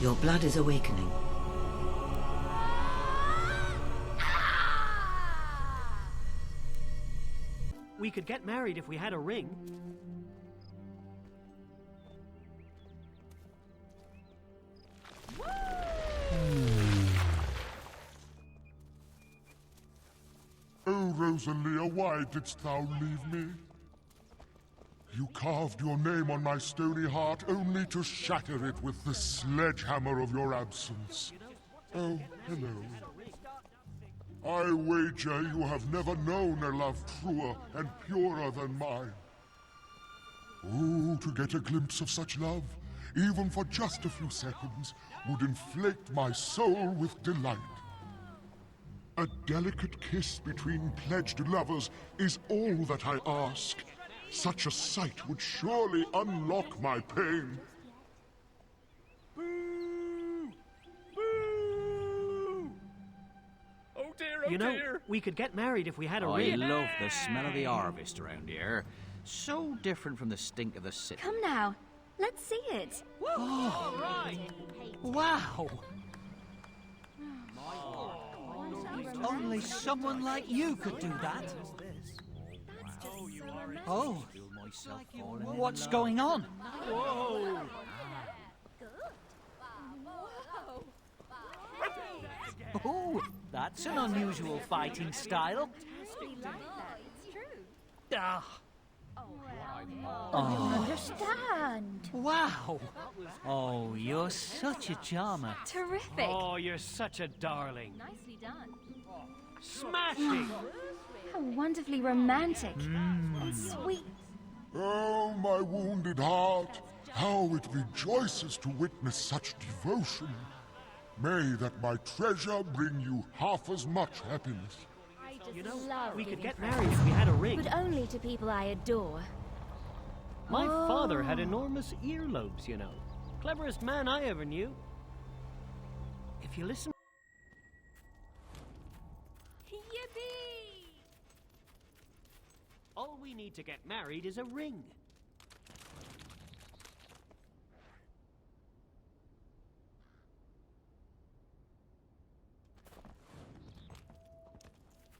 Your blood is awakening. We could get married if we had a ring. Oh, Rosalia, why didst thou leave me? You carved your name on my stony heart only to shatter it with the sledgehammer of your absence. Oh, hello. I wager you have never known a love truer and purer than mine. Oh, to get a glimpse of such love, even for just a few seconds, would inflate my soul with delight. A delicate kiss between pledged lovers is all that I ask. Such a sight would surely unlock my pain. Boo! Boo! Oh dear, oh You know, dear! we could get married if we had a I ring. love the smell of the harvest around here. So different from the stink of the city. Come now, let's see it. All right. Wow! Only someone like you could do that. Oh, what's going on? Whoa! Oh, that's an unusual fighting style. Ah, Understand. wow! Oh, you're such a charmer. Terrific. Oh, you're such a darling. Nicely done. Smashing! How wonderfully romantic and sweet. Oh, my wounded heart, how it rejoices to witness such devotion. May that my treasure bring you half as much happiness. You know, we could get married if we had a ring. But only to people I adore. My father had enormous earlobes, you know. Cleverest man I ever knew. If you listen... Yippee! All we need to get married is a ring.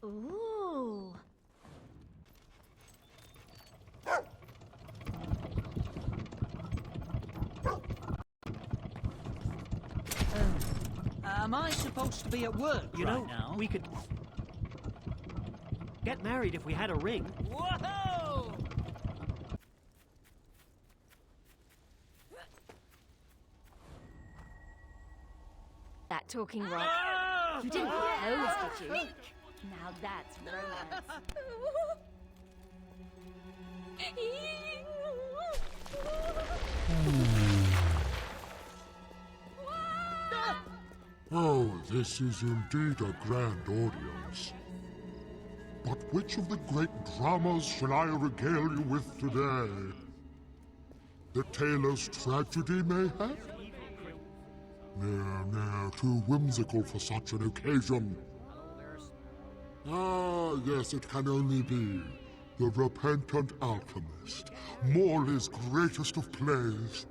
Ooh. Am I supposed to be at work You right know, now? we could get married if we had a ring. Whoa! That talking rock. You didn't propose, did you? Now that's romance. Oh, this is indeed a grand audience. But which of the great dramas shall I regale you with today? The tailor's tragedy, mayhap? No, too whimsical for such an occasion. Ah, yes, it can only be the repentant alchemist, Morley's greatest of plays.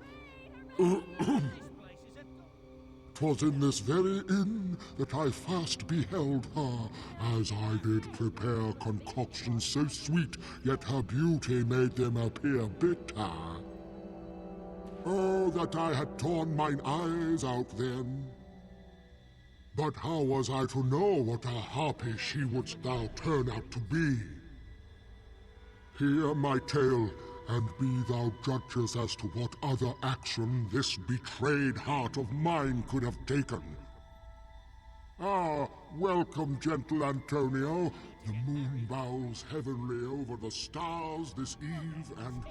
'Twas in this very inn that I first beheld her, as I did prepare concoctions so sweet, yet her beauty made them appear bitter. Oh, that I had torn mine eyes out then. But how was I to know what a harpy she wouldst thou turn out to be? Hear my tale, and be thou judges as to what other action this betrayed heart of mine could have taken. Ah, welcome, gentle Antonio. The moon bows heavenly over the stars this eve, and...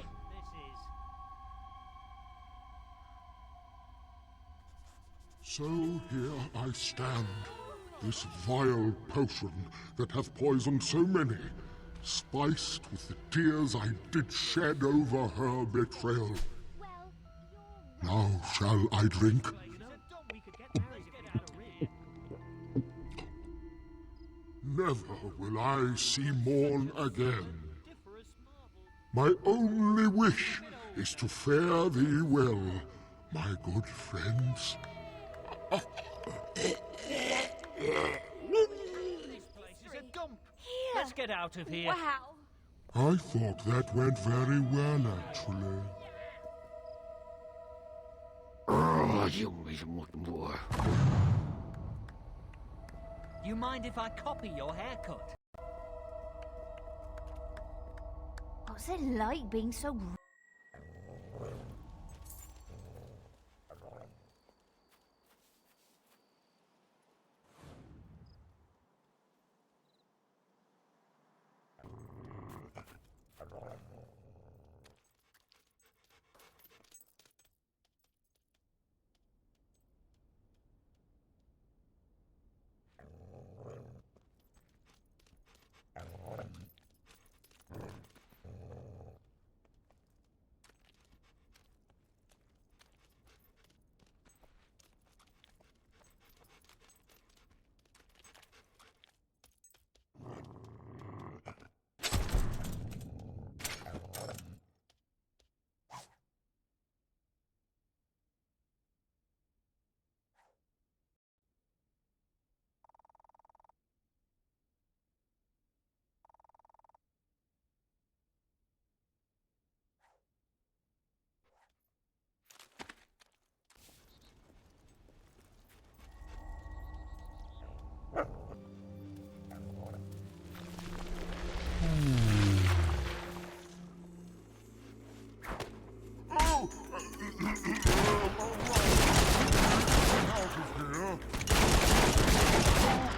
So here I stand, this vile potion that hath poisoned so many, spiced with the tears I did shed over her betrayal. Now shall I drink? Never will I see morn again. My only wish is to fare thee well, my good friends. This place is a dump. Here. Let's get out of here. Wow. I thought that went very well, actually. You mind if I copy your haircut? What's it like being so...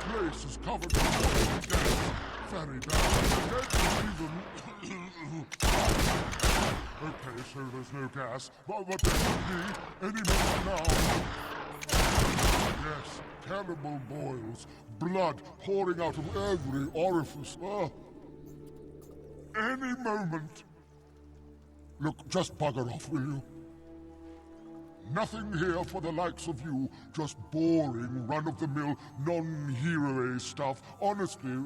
Place is covered with gas. Very bad. Even. Okay, so there's no gas, but there could be any moment now. Yes, terrible boils, blood pouring out of every orifice. Any moment. Look, just bugger off, will you? Nothing here for the likes of you. Just boring, run-of-the-mill, non-hero stuff. Honestly...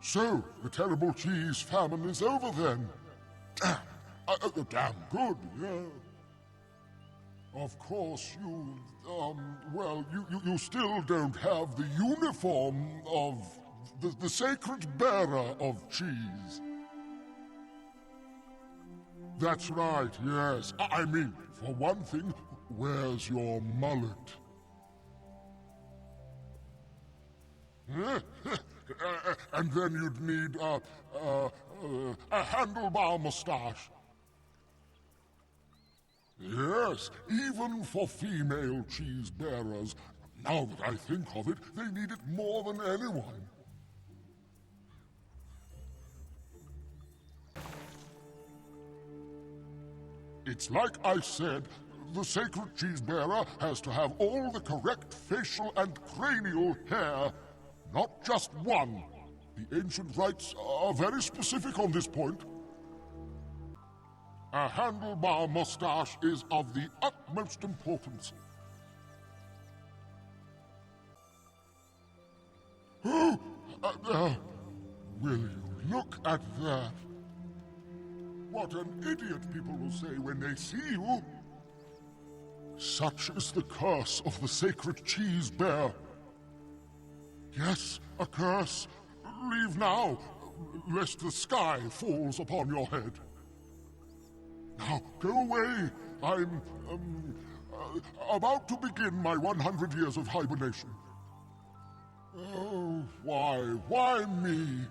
So, the terrible cheese famine is over then. Damn good, yeah. Of course, you still don't have the uniform of the sacred bearer of cheese. That's right, yes. I mean, for one thing, where's your mullet? And then you'd need a handlebar mustache. Yes, even for female cheese bearers. Now that I think of it, they need it more than anyone. It's like I said, the sacred cheese bearer has to have all the correct facial and cranial hair, not just one. The ancient rites are very specific on this point. A handlebar mustache is of the utmost importance. Will you look at that? What an idiot people will say when they see you. Such is the curse of the sacred cheese bear. Yes, a curse. Leave now, lest the sky falls upon your head. Now, go away. I'm, about to begin my 100 years of hibernation. Oh, why? Why me?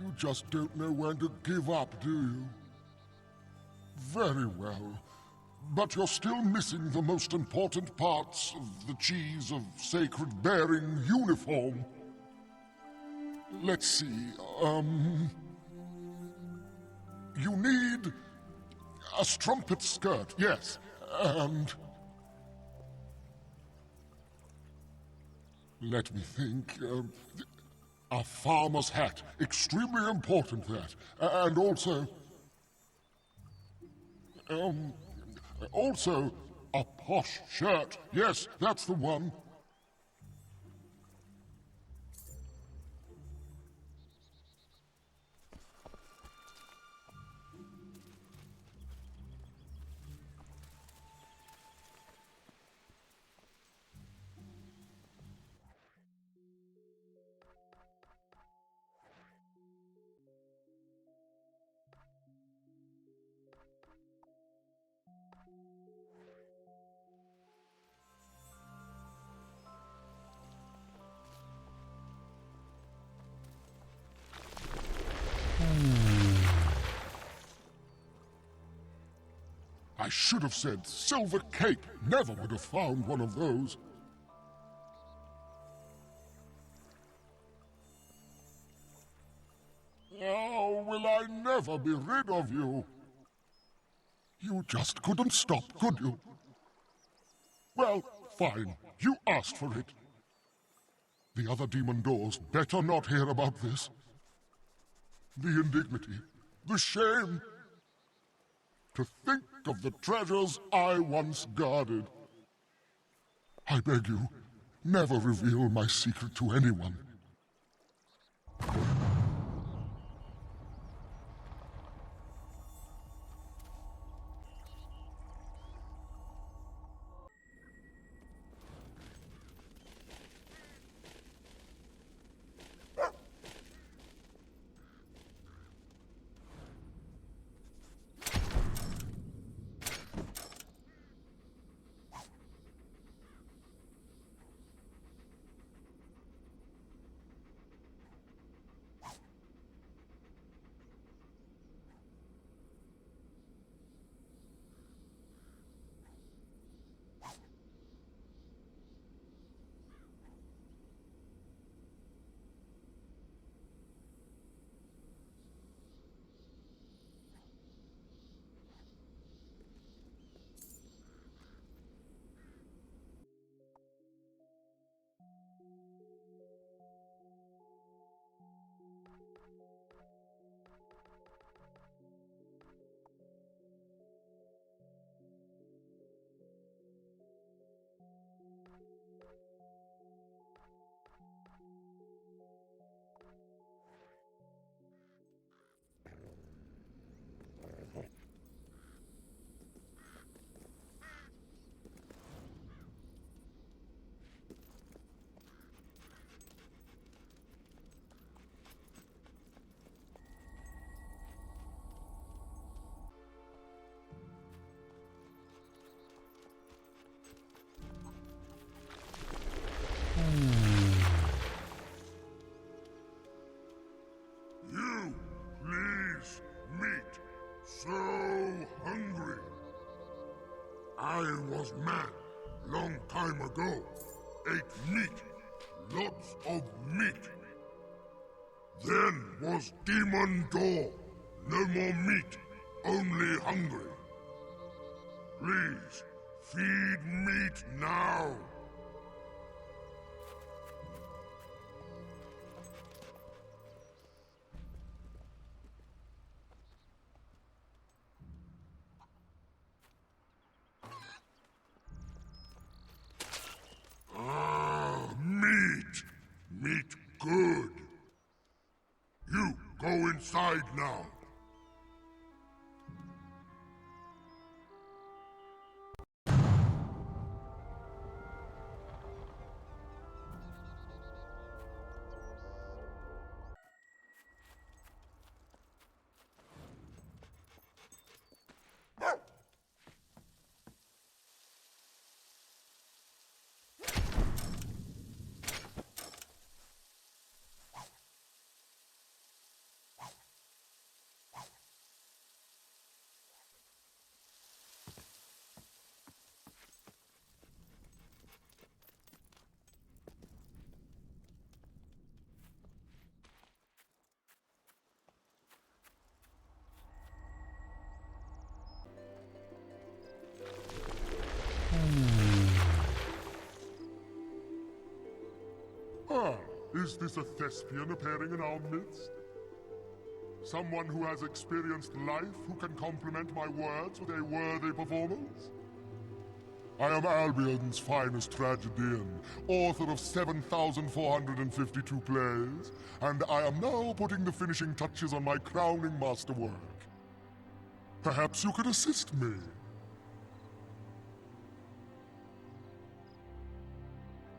You just don't know when to give up, do you? Very well. But you're still missing the most important parts of the cheese of sacred bearing uniform. Let's see, you need a strumpet skirt, yes, and... Let me think, a farmer's hat, extremely important that, and also... Also, a posh shirt. Yes, that's the one. I should have said silver cape. Never would have found one of those. Oh, will I never be rid of you? You just couldn't stop, could you? Well, fine. You asked for it. The other demon doors better not hear about this. The indignity, the shame. To think of the treasures I once guarded. I beg you, never reveal my secret to anyone. You, please, meat. So hungry. I was man, long time ago. Ate meat, lots of meat. Then was demon door. No more meat, only hungry. Please, feed meat now. Meat! Meat good! You, go inside now. Ah, is this a thespian appearing in our midst? Someone who has experienced life, who can complement my words with a worthy performance? I am Albion's finest tragedian, author of 7,452 plays, and I am now putting the finishing touches on my crowning masterwork. Perhaps you could assist me.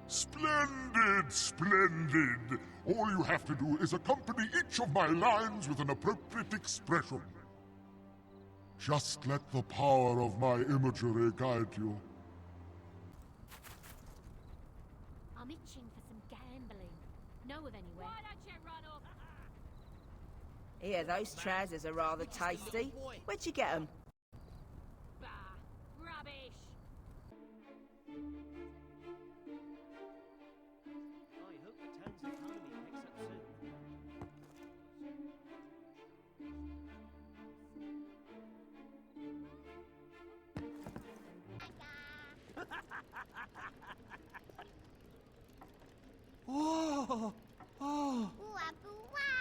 Splendid, splendid! All you have to do is accompany each of my lines with an appropriate expression. Just let the power of my imagery guide you. I'm itching for some gambling. Know of anywhere? Why don't you run off? Yeah, those trousers are rather tasty. Where'd you get them? Bah,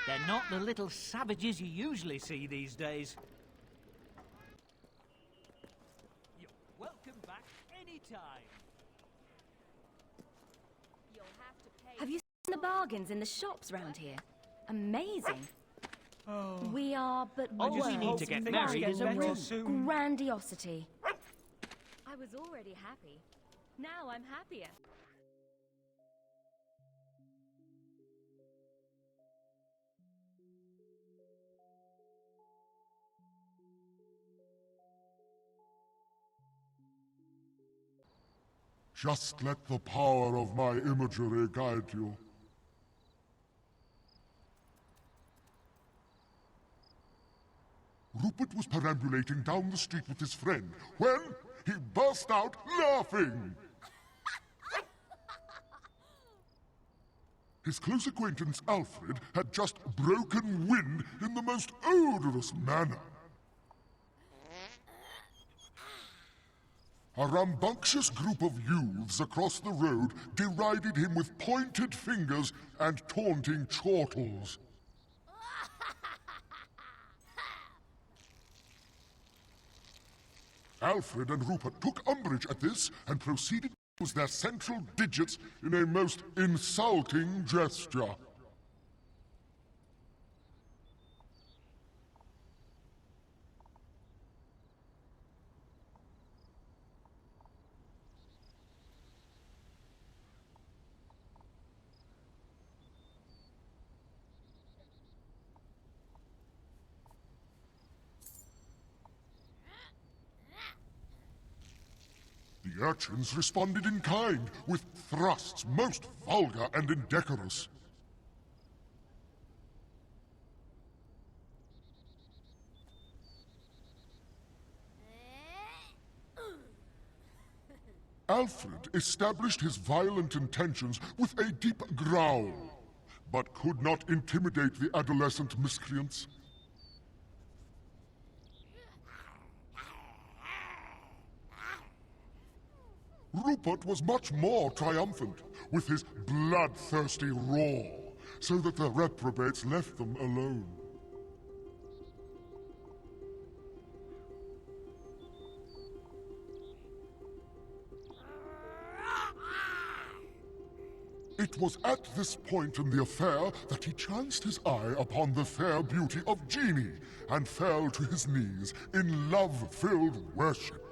They're not the little savages you usually see these days. You're welcome back anytime. Have you seen the bargains in the shops round here? Amazing. We are but I just words need to get rather married in a than room your soon. Grandiosity. I was already happy. Now I'm happier. Just let the power of my imagery guide you. Rupert was perambulating down the street with his friend when he burst out laughing. His close acquaintance Alfred had just broken wind in the most odorous manner. A rambunctious group of youths across the road derided him with pointed fingers and taunting chortles. Alfred and Rupert took umbrage at this and proceeded to use their central digits in a most insulting gesture. The urchins responded in kind, with thrusts most vulgar and indecorous. Alfred established his violent intentions with a deep growl, but could not intimidate the adolescent miscreants. Rupert was much more triumphant, with his bloodthirsty roar, so that the reprobates left them alone. It was at this point in the affair that he chanced his eye upon the fair beauty of Jeannie, and fell to his knees in love-filled worship.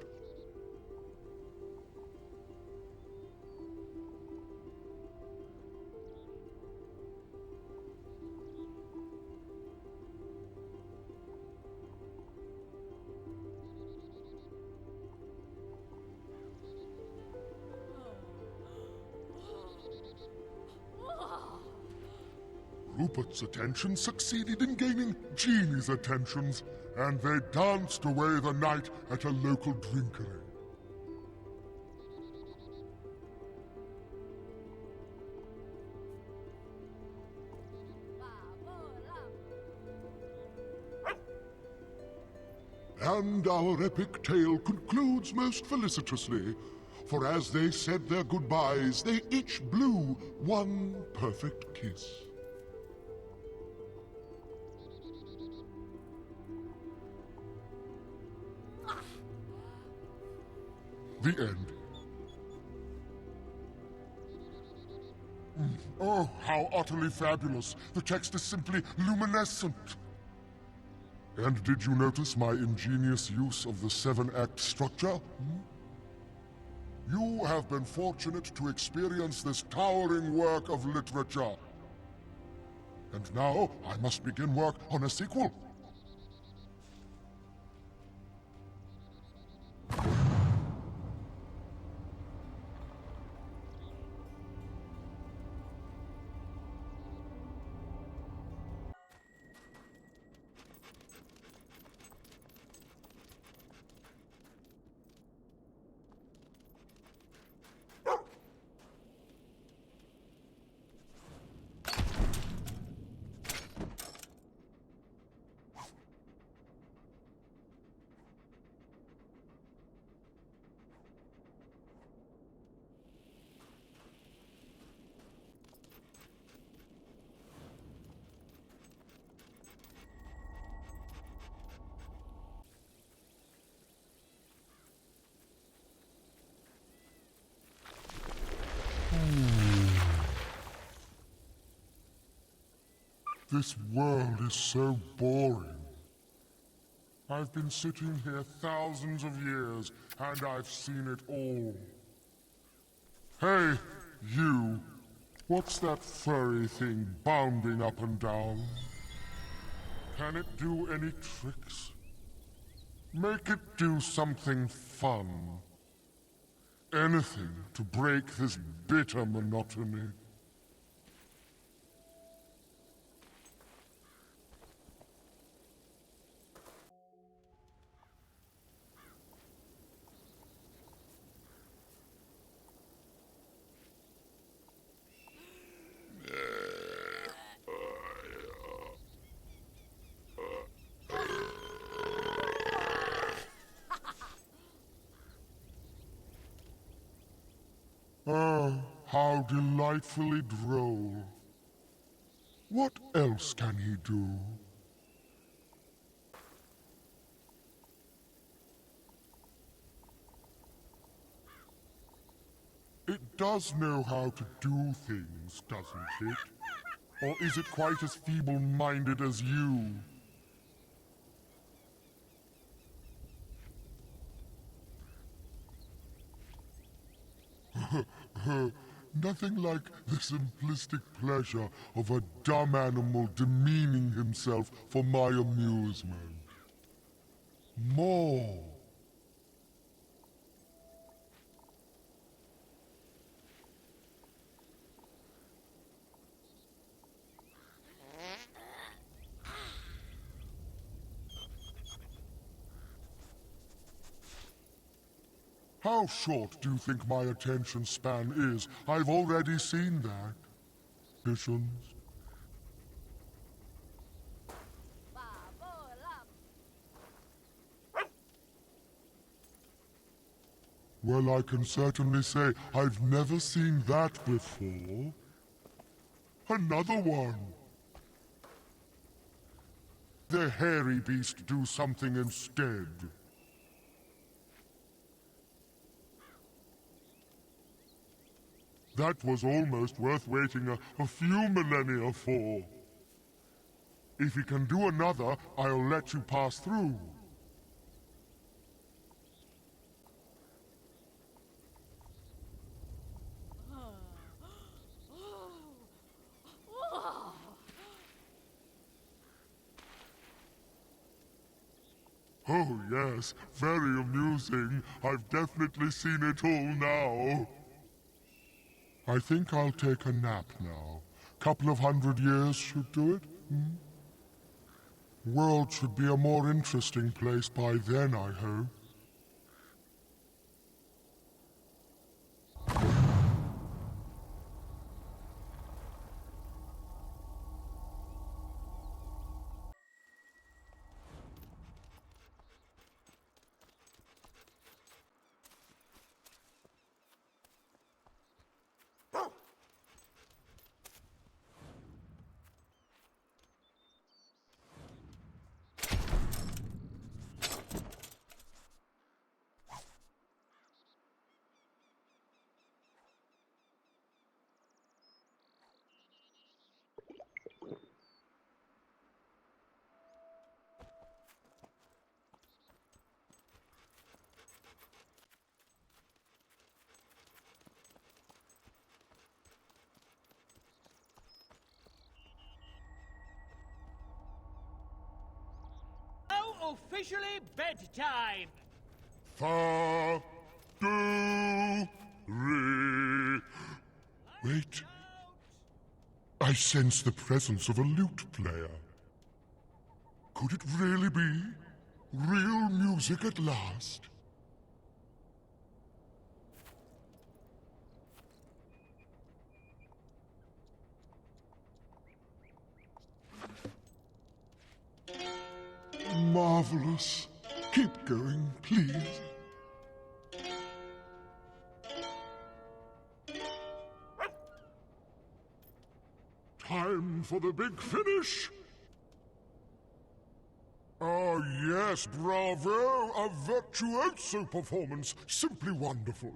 Rupert's attention succeeded in gaining Jeannie's attentions, and they danced away the night at a local drinkery. And our epic tale concludes most felicitously, for as they said their goodbyes, they each blew one perfect kiss. The end. Oh, how utterly fabulous. The text is simply luminescent. And did you notice my ingenious use of the 7-act structure? You have been fortunate to experience this towering work of literature. And now I must begin work on a sequel. This world is so boring. I've been sitting here thousands of years, and I've seen it all. Hey, you. What's that furry thing bounding up and down? Can it do any tricks? Make it do something fun. Anything to break this bitter monotony. Ah, how delightfully droll. What else can he do? It does know how to do things, doesn't it? Or is it quite as feeble-minded as you? Nothing like the simplistic pleasure of a dumb animal demeaning himself for my amusement. More. How short do you think my attention span is? I've already seen that. Visions. Well, I can certainly say I've never seen that before. Another one. The hairy beast do something instead. That was almost worth waiting a few millennia for. If he can do another, I'll let you pass through. Oh yes, very amusing. I've definitely seen it all now. I think I'll take a nap now. Couple of 100 years should do it, World should be a more interesting place by then, I hope. Officially bedtime! Fa, do, re. Wait. I sense the presence of a lute player. Could it really be? Real music at last? Marvelous. Keep going, please. Time for the big finish. Oh yes, bravo! A virtuoso performance. Simply wonderful.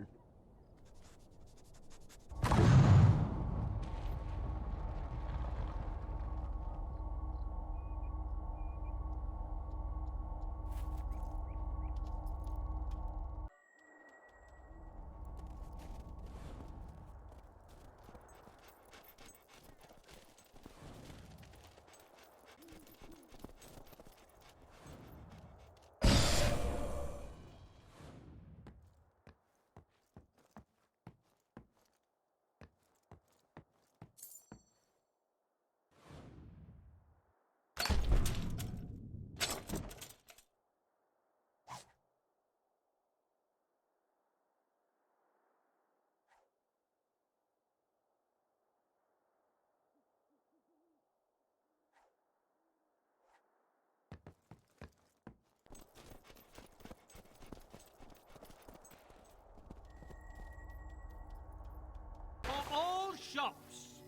shops.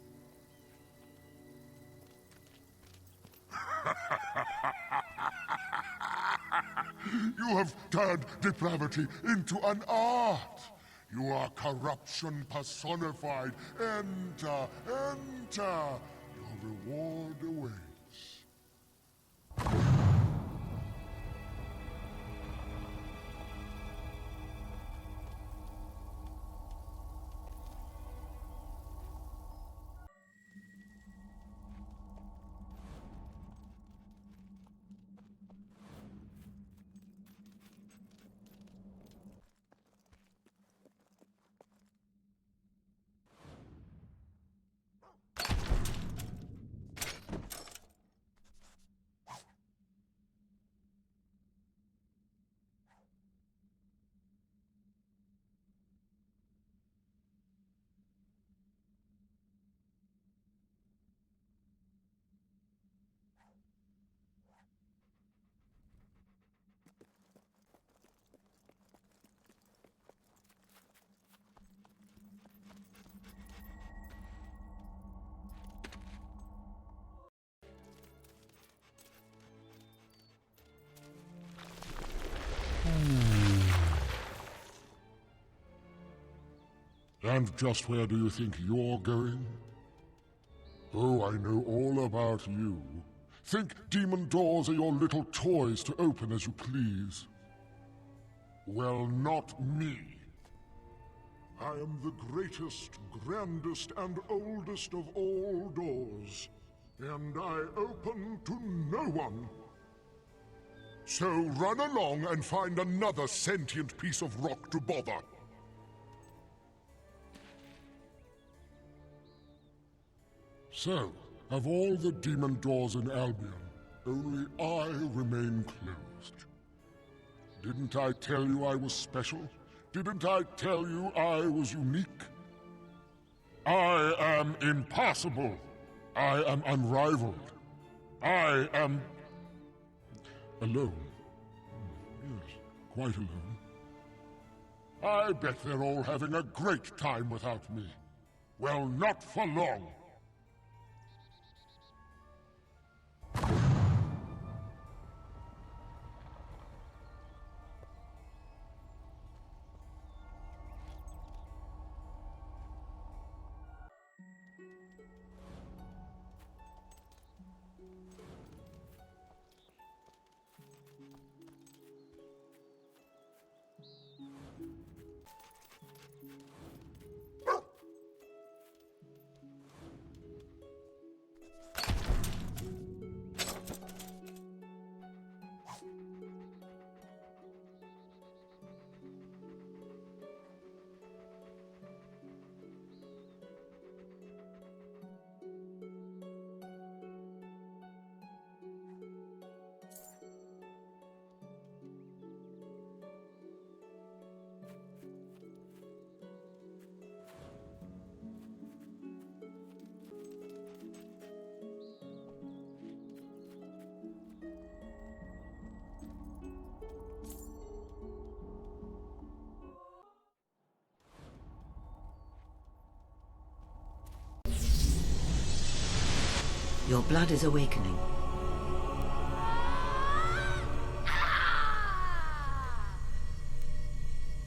You have turned depravity into an art. You are corruption personified. Enter, enter. Your reward awaits. And just where do you think you're going? Oh, I know all about you. Think demon doors are your little toys to open as you please. Well, not me. I am the greatest, grandest, and oldest of all doors, and I open to no one. So run along and find another sentient piece of rock to bother. So, of all the demon doors in Albion, only I remain closed. Didn't I tell you I was special? Didn't I tell you I was unique? I am impassable. I am unrivaled. I am... alone. Yes, quite alone. I bet they're all having a great time without me. Well, not for long. Your blood is awakening.